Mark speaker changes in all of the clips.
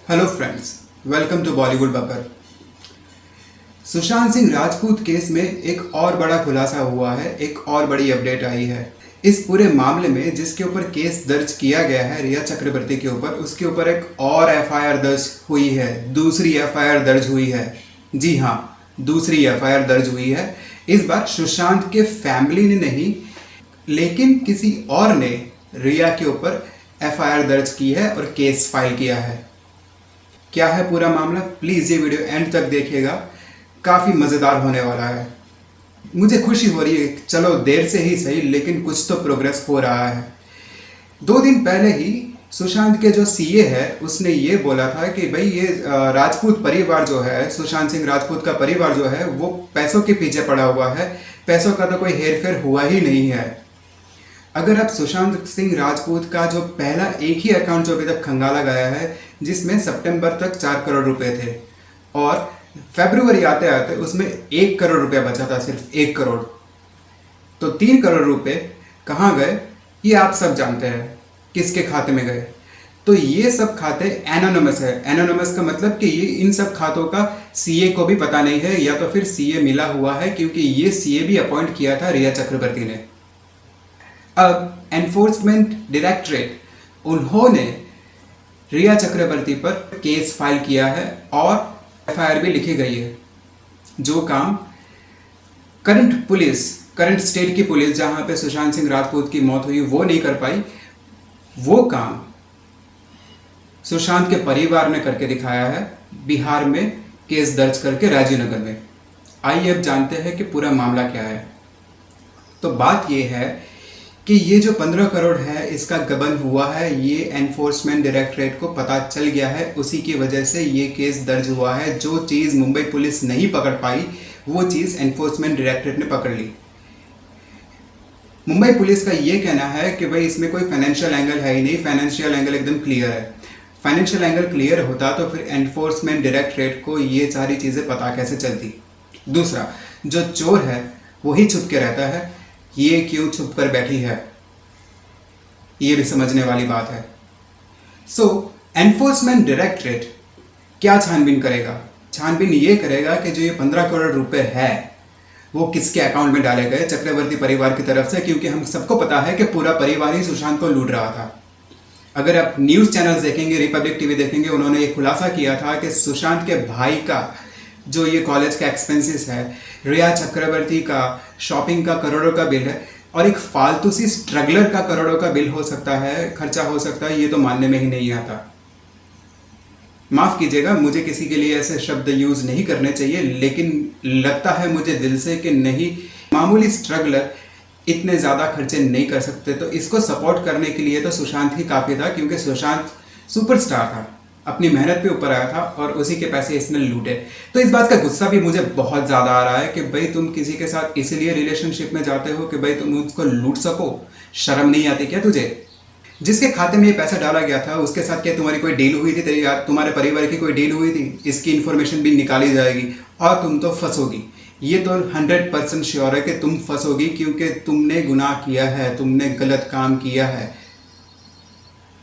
Speaker 1: Hello friends, welcome to Bollywood Babbar. Sushant Singh Rajput case में एक और बड़ा खुलासा हुआ है, एक और बड़ी अपडेट आई है। इस पूरे मामले में जिसके ऊपर केस दर्ज किया गया है रिया चक्रवर्ती के ऊपर, उसके ऊपर एक और एफआईआर दर्ज हुई है, दूसरी एफआईआर दर्ज हुई है। जी हाँ, दूसरी एफआईआर दर्ज हुई है। इस बार सुशांत के फैमिली ने नहीं, लेकिन किसी और ने रिया के ऊपर एफआईआर दर्ज की है और केस फाइल किया है। क्या है पूरा मामला, प्लीज़ ये वीडियो एंड तक देखिएगा, काफ़ी मज़ेदार होने वाला है। मुझे खुशी हो रही है, चलो देर से ही सही लेकिन कुछ तो प्रोग्रेस हो रहा है। 2 दिन पहले ही सुशांत के जो सीए है उसने ये बोला था कि भाई ये राजपूत परिवार जो है, सुशांत सिंह राजपूत का परिवार जो है वो पैसों के पीछे पड़ा हुआ है, पैसों का तो कोई हेर फेर हुआ ही नहीं है। अगर आप सुशांत सिंह राजपूत का जो पहला एक ही अकाउंट जो अभी तक खंगाला गया है, जिसमें सितंबर तक 4 करोड़ रुपए थे और फरवरी आते आते उसमें 1 करोड़ रुपया बचा था, सिर्फ 1 करोड़, तो 3 करोड़ रुपए कहाँ गए ये आप सब जानते हैं, किसके खाते में गए। तो ये सब खाते एनोनिमस है। एनोनिमस का मतलब कि ये इन सब खातों का सीए को भी पता नहीं है, या तो फिर सीए मिला हुआ है, क्योंकि ये सीए भी अपॉइंट किया था रिया चक्रवर्ती ने। अब एनफोर्समेंट डायरेक्टरेट उन्होंने रिया चक्रवर्ती पर केस फाइल किया है और एफआईआर भी लिखी गई है। जो काम करंट स्टेट की पुलिस जहां पे सुशांत सिंह राजपूत की मौत हुई वो नहीं कर पाई, वो काम सुशांत के परिवार ने करके दिखाया है, बिहार में केस दर्ज करके राजीव नगर में। आइए अब जानते हैं कि पूरा मामला क्या है। तो बात यह है कि ये जो 15 करोड़ है इसका गबन हुआ है, ये एनफोर्समेंट डायरेक्टरेट को पता चल गया है, उसी की वजह से ये केस दर्ज हुआ है। जो चीज़ मुंबई पुलिस नहीं पकड़ पाई वो चीज़ एनफोर्समेंट डायरेक्टरेट ने पकड़ ली। मुंबई पुलिस का ये कहना है कि भाई इसमें कोई फाइनेंशियल एंगल है ही नहीं, फाइनेंशियल एंगल एकदम क्लियर है। फाइनेंशियल एंगल क्लियर होता तो फिर एनफोर्समेंट डायरेक्टरेट को ये सारी चीज़ें पता कैसे चलती। दूसरा, जो चोर है वही छुप के रहता है, ये क्यों छुप कर बैठी है, ये भी समझने वाली बात है। सो एनफोर्समेंट डायरेक्टरेट क्या छानबीन करेगा? छानबीन ये करेगा कि जो ये 15 करोड़ रुपए है वो किसके अकाउंट में डाले गए चक्रवर्ती परिवार की तरफ से, क्योंकि हम सबको पता है कि पूरा परिवार ही सुशांत को लूट रहा था। अगर आप न्यूज़ चैनल्स देखेंगे, रिपब्लिक टीवी देखेंगे, उन्होंने ये खुलासा किया था कि सुशांत के भाई का जो ये कॉलेज का एक्सपेंसेस है, रिया चक्रवर्ती का शॉपिंग का करोड़ों का बिल है, और एक फालतू सी स्ट्रगलर का करोड़ों का बिल हो सकता है, खर्चा हो सकता है, ये तो मानने में ही नहीं आता। माफ़ कीजिएगा, मुझे किसी के लिए ऐसे शब्द यूज़ नहीं करने चाहिए, लेकिन लगता है मुझे दिल से कि नहीं, मामूली स्ट्रगलर इतने ज़्यादा खर्चे नहीं कर सकते। तो इसको सपोर्ट करने के लिए तो सुशांत ही काफ़ी था, क्योंकि सुशांत सुपरस्टार था, अपनी मेहनत पे ऊपर आया था और उसी के पैसे इसने लूटे। तो इस बात का गुस्सा भी मुझे बहुत ज़्यादा आ रहा है कि भाई तुम किसी के साथ इसीलिए रिलेशनशिप में जाते हो कि भाई तुम उसको लूट सको। शर्म नहीं आती क्या तुझे? जिसके खाते में ये पैसा डाला गया था उसके साथ क्या तुम्हारी कोई डील हुई थी? तेरी तुम्हारे परिवार की कोई डील हुई थी? इसकी इन्फॉर्मेशन भी निकाली जाएगी और तुम तो फंसोगी। ये तो 100% श्योर है कि तुम फंसोगी, क्योंकि तुमने गुनाह किया है, तुमने गलत काम किया है,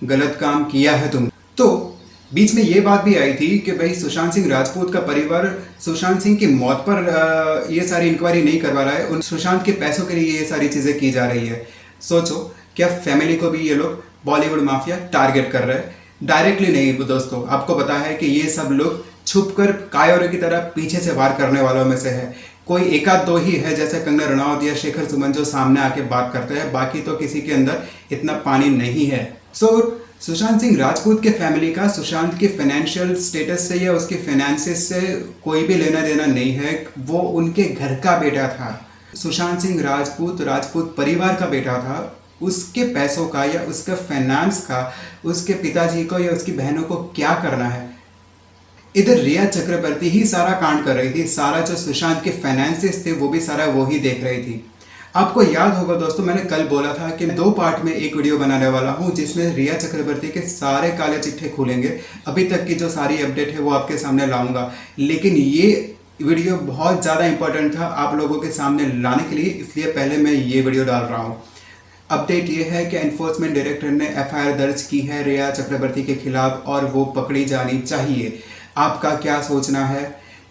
Speaker 1: गलत काम किया है तुम। तो बीच में ये बात भी आई थी कि भाई सुशांत सिंह राजपूत का परिवार सुशांत सिंह की मौत पर ये सारी इंक्वायरी नहीं करवा रहा है, उन सुशांत के पैसों के लिए ये सारी चीज़ें की जा रही है। सोचो, क्या फैमिली को भी ये लोग बॉलीवुड माफिया टारगेट कर रहे हैं? डायरेक्टली नहीं दोस्तों, आपको पता है कि ये सब लोग छुपकर कायोरे की तरह पीछे से वार करने वालों में से है। कोई एक आध दो ही है, जैसे कंगना रनौत या शेखर सुमन, जो सामने आके बात करते हैं, बाकी तो किसी के अंदर इतना पानी नहीं है। सुशांत सिंह राजपूत के फैमिली का सुशांत के फाइनेंशियल स्टेटस से या उसके फाइनेंसेस से कोई भी लेना देना नहीं है। वो उनके घर का बेटा था। सुशांत सिंह राजपूत परिवार का बेटा था। उसके पैसों का या उसका फाइनेंस का उसके पिताजी को या उसकी बहनों को क्या करना है? इधर रिया चक्रवर्ती ही सारा कांड कर रही थी, सारा जो सुशांत के फाइनेंसेस थे वो भी सारा वो ही देख रही थी। आपको याद होगा दोस्तों, मैंने कल बोला था कि 2 पार्ट में एक वीडियो बनाने वाला हूं, जिसमें रिया चक्रवर्ती के सारे काले चिट्ठे खुलेंगे। अभी तक की जो सारी अपडेट है वो आपके सामने लाऊंगा, लेकिन ये वीडियो बहुत ज़्यादा इंपॉर्टेंट था आप लोगों के सामने लाने के लिए, इसलिए पहले मैं ये वीडियो डाल रहा हूँ। अपडेट ये है कि एनफोर्समेंट डायरेक्टर ने एफआईआर दर्ज की है रिया चक्रवर्ती के खिलाफ और वो पकड़ी जानी चाहिए। आपका क्या सोचना है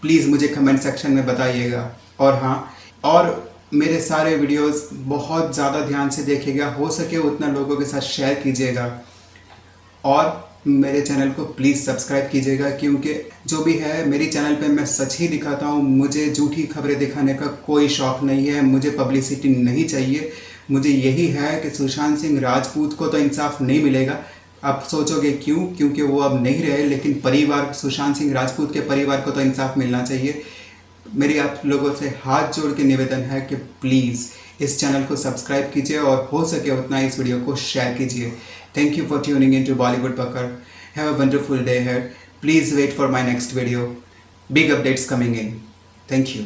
Speaker 1: प्लीज़ मुझे कमेंट सेक्शन में बताइएगा। और हाँ, और मेरे सारे वीडियोस बहुत ज़्यादा ध्यान से देखिएगा, हो सके उतना लोगों के साथ शेयर कीजिएगा और मेरे चैनल को प्लीज़ सब्सक्राइब कीजिएगा, क्योंकि जो भी है मेरी चैनल पे मैं सच ही दिखाता हूँ। मुझे झूठी खबरें दिखाने का कोई शौक़ नहीं है, मुझे पब्लिसिटी नहीं चाहिए। मुझे यही है कि सुशांत सिंह राजपूत को तो इंसाफ नहीं मिलेगा। आप सोचोगे क्यों? क्योंकि वो अब नहीं रहे, लेकिन परिवार, सुशांत सिंह राजपूत के परिवार को तो इंसाफ मिलना चाहिए। मेरी आप लोगों से हाथ जोड़ के निवेदन है कि प्लीज़ इस चैनल को सब्सक्राइब कीजिए और हो सके उतना इस वीडियो को शेयर कीजिए। Thank you for tuning in to Bollywood Pakad. Have a wonderful day head. Please wait for my next video. Big updates coming in. Thank you.